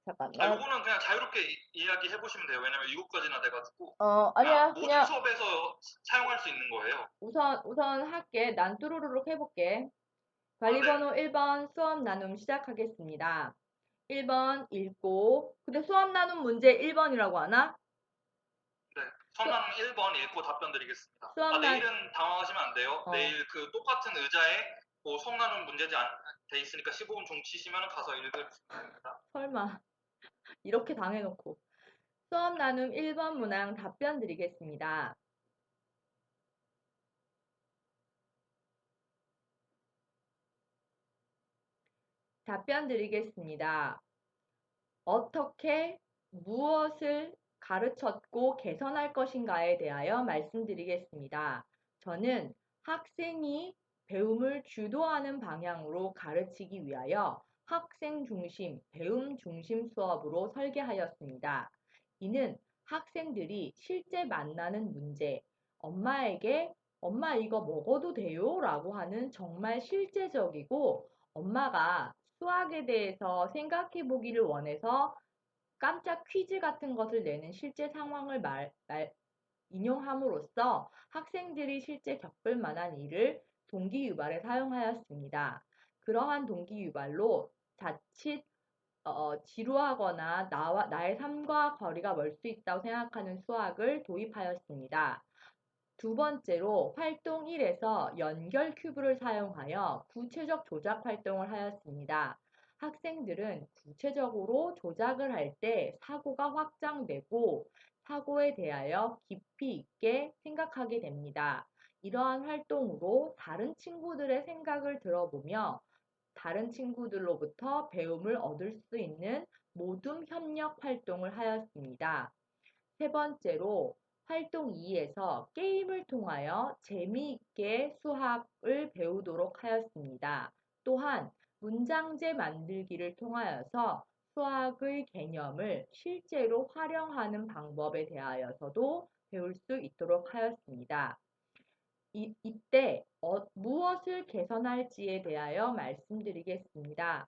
잠깐, 요거는 그냥 자유롭게 이야기해 보시면 돼요. 왜냐면 7가지나 돼가지고. 그냥 아니야. 모든 그냥 수업에서 사용할 수 있는 거예요. 우선 할게. 난 뚜루루룩 해볼게. 아, 네. 관리번호 1번 수업 나눔 시작하겠습니다. 1번 읽고, 근데 수업 나눔 문제 1번이라고 하나? 네. 선언 1번 읽고 답변 드리겠습니다. 수업 난, 내일은 당황하시면 안 돼요. 어, 내일 그 똑같은 의자에 뭐 수업 나눔 문제지 돼 있으니까 15분 종치시면 가서 읽을 수 있습니다. 설마. 이렇게 당해놓고. 수업 나눔 1번 문항 답변 드리겠습니다. 답변 드리겠습니다. 어떻게 무엇을 가르쳤고 개선할 것인가에 대하여 말씀드리겠습니다. 저는 학생이 배움을 주도하는 방향으로 가르치기 위하여 학생 중심, 배움 중심 수업으로 설계하였습니다. 이는 학생들이 실제 만나는 문제, 엄마에게 엄마 이거 먹어도 돼요? 라고 하는 정말 실제적이고 엄마가 수학에 대해서 생각해 보기를 원해서 깜짝 퀴즈 같은 것을 내는 실제 상황을 인용함으로써 학생들이 실제 겪을 만한 일을 동기유발에 사용하였습니다. 그러한 동기유발로 자칫 지루하거나 나의 삶과 거리가 멀 수 있다고 생각하는 수학을 도입하였습니다. 두 번째로 활동 1에서 연결 큐브를 사용하여 구체적 조작 활동을 하였습니다. 학생들은 구체적으로 조작을 할 때 사고가 확장되고 사고에 대하여 깊이 있게 생각하게 됩니다. 이러한 활동으로 다른 친구들의 생각을 들어보며 다른 친구들로부터 배움을 얻을 수 있는 모둠 협력 활동을 하였습니다. 세 번째로 활동 2에서 게임을 통하여 재미있게 수학을 배우도록 하였습니다. 또한 문장제 만들기를 통하여서 수학의 개념을 실제로 활용하는 방법에 대하여서도 배울 수 있도록 하였습니다. 이때 무엇을 개선할지에 대하여 말씀드리겠습니다.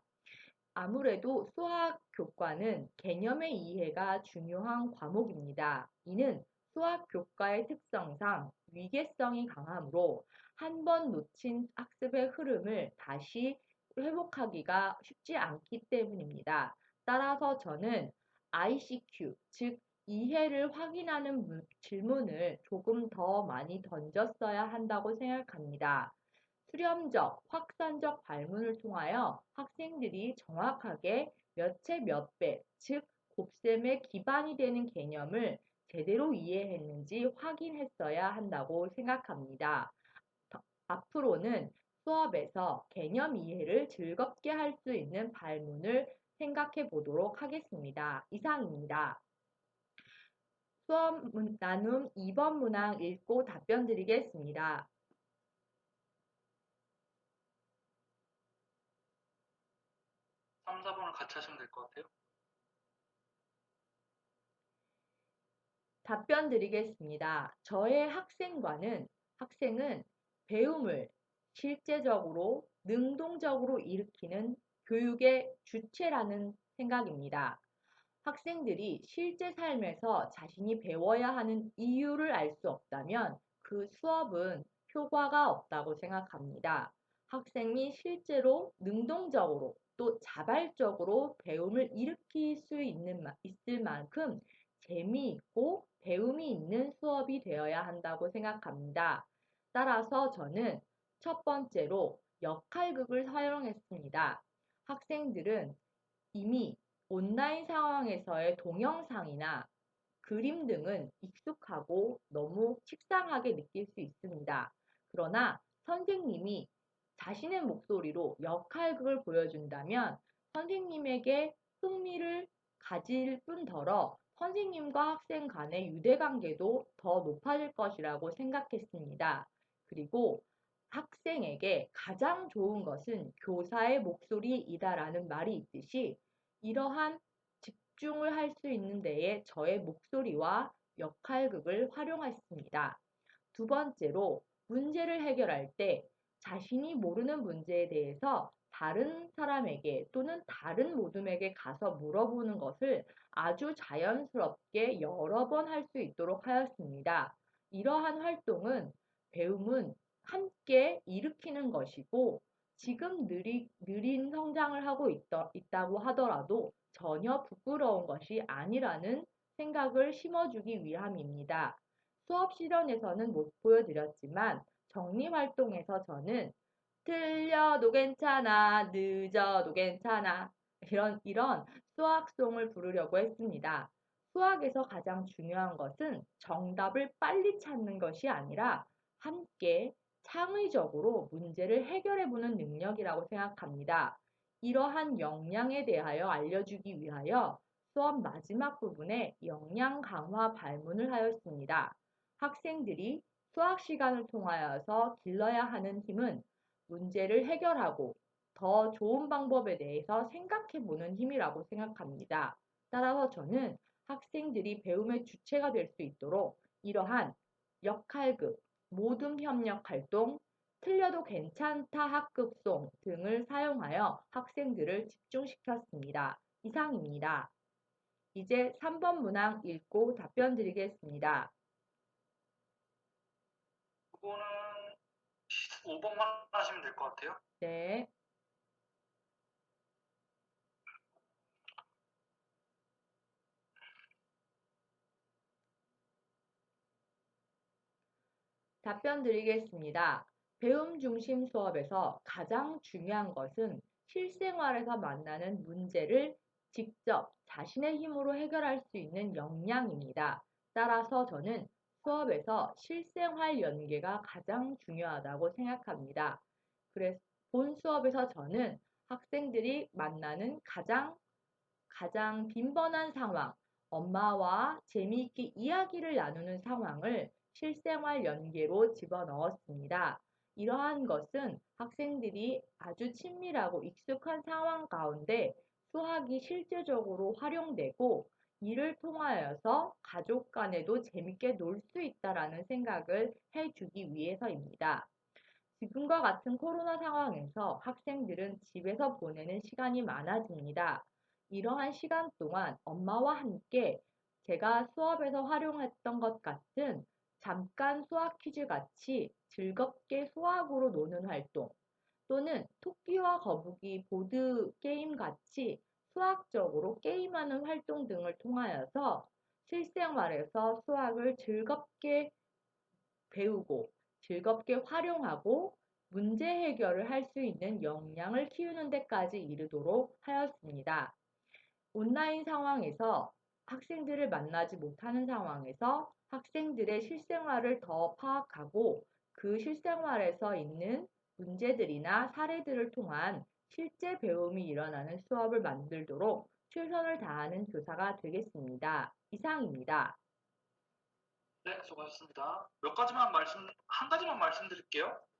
아무래도 수학 교과는 개념의 이해가 중요한 과목입니다. 이는 수학 교과의 특성상 위계성이 강하므로 한 번 놓친 학습의 흐름을 다시 회복하기가 쉽지 않기 때문입니다. 따라서 저는 ICQ, 즉 이해를 확인하는 질문을 조금 더 많이 던졌어야 한다고 생각합니다. 수렴적, 확산적 발문을 통하여 학생들이 정확하게 몇 체 몇 배, 즉 곱셈의 기반이 되는 개념을 제대로 이해했는지 확인했어야 한다고 생각합니다. 앞으로는 수업에서 개념 이해를 즐겁게 할 수 있는 발문을 생각해 보도록 하겠습니다. 이상입니다. 수업 나눔 2번 문항 읽고 답변 드리겠습니다. 3, 4번을 같이 하시면 될 것 같아요. 답변 드리겠습니다. 저의 학생은 배움을 실제적으로 능동적으로 일으키는 교육의 주체라는 생각입니다. 학생들이 실제 삶에서 자신이 배워야 하는 이유를 알 수 없다면 그 수업은 효과가 없다고 생각합니다. 학생이 실제로 능동적으로 또 자발적으로 배움을 일으킬 수 있을 만큼 재미있고 배움이 있는 수업이 되어야 한다고 생각합니다. 따라서 저는 첫 번째로 역할극을 사용했습니다. 학생들은 이미 온라인 상황에서의 동영상이나 그림 등은 익숙하고 너무 식상하게 느낄 수 있습니다. 그러나 선생님이 자신의 목소리로 역할극을 보여준다면 선생님에게 흥미를 가질 뿐더러 선생님과 학생 간의 유대관계도 더 높아질 것이라고 생각했습니다. 그리고 학생에게 가장 좋은 것은 교사의 목소리이다라는 말이 있듯이 이러한 집중을 할 수 있는 데에 저의 목소리와 역할극을 활용했습니다. 두 번째로 문제를 해결할 때 자신이 모르는 문제에 대해서 다른 사람에게 또는 다른 모둠에게 가서 물어보는 것을 아주 자연스럽게 여러 번 할 수 있도록 하였습니다. 이러한 활동은 배움은 함께 일으키는 것이고 지금 느린 성장을 하고 있다고 하더라도 전혀 부끄러운 것이 아니라는 생각을 심어주기 위함입니다. 수업 실연에서는 못 보여드렸지만 정리활동에서 저는 틀려도 괜찮아, 늦어도 괜찮아. 이런 수학송을 부르려고 했습니다. 수학에서 가장 중요한 것은 정답을 빨리 찾는 것이 아니라 함께 창의적으로 문제를 해결해 보는 능력이라고 생각합니다. 이러한 역량에 대하여 알려주기 위하여 수업 마지막 부분에 역량 강화 발문을 하였습니다. 학생들이 수학 시간을 통하여서 길러야 하는 힘은 문제를 해결하고 더 좋은 방법에 대해서 생각해 보는 힘이라고 생각합니다. 따라서 저는 학생들이 배움의 주체가 될 수 있도록 이러한 역할극, 모둠 협력 활동, 틀려도 괜찮다 학급송 등을 사용하여 학생들을 집중시켰습니다. 이상입니다. 이제 3번 문항 읽고 답변 드리겠습니다. 그거는 5번만 하시면 될 것 같아요. 네. 답변 드리겠습니다. 배움 중심 수업에서 가장 중요한 것은 실생활에서 만나는 문제를 직접 자신의 힘으로 해결할 수 있는 역량입니다. 따라서 저는 수업에서 실생활 연계가 가장 중요하다고 생각합니다. 그래서 본 수업에서 저는 학생들이 만나는 가장 빈번한 상황, 엄마와 재미있게 이야기를 나누는 상황을 실생활 연계로 집어넣었습니다. 이러한 것은 학생들이 아주 친밀하고 익숙한 상황 가운데 수학이 실제적으로 활용되고 이를 통하여서 가족 간에도 재밌게 놀 수 있다라는 생각을 해주기 위해서입니다. 지금과 같은 코로나 상황에서 학생들은 집에서 보내는 시간이 많아집니다. 이러한 시간 동안 엄마와 함께 제가 수업에서 활용했던 것 같은 잠깐 수학 퀴즈 같이 즐겁게 수학으로 노는 활동 또는 토끼와 거북이 보드 게임 같이 수학적으로 게임하는 활동 등을 통하여서 실생활에서 수학을 즐겁게 배우고 즐겁게 활용하고 문제 해결을 할 수 있는 역량을 키우는 데까지 이르도록 하였습니다. 온라인 상황에서 학생들을 만나지 못하는 상황에서 학생들의 실생활을 더 파악하고 그 실생활에서 있는 문제들이나 사례들을 통한 실제 배움이 일어나는 수업을 만들도록 최선을 다하는 교사가 되겠습니다. 이상입니다. 네, 수고하셨습니다. 한 가지만 말씀드릴게요.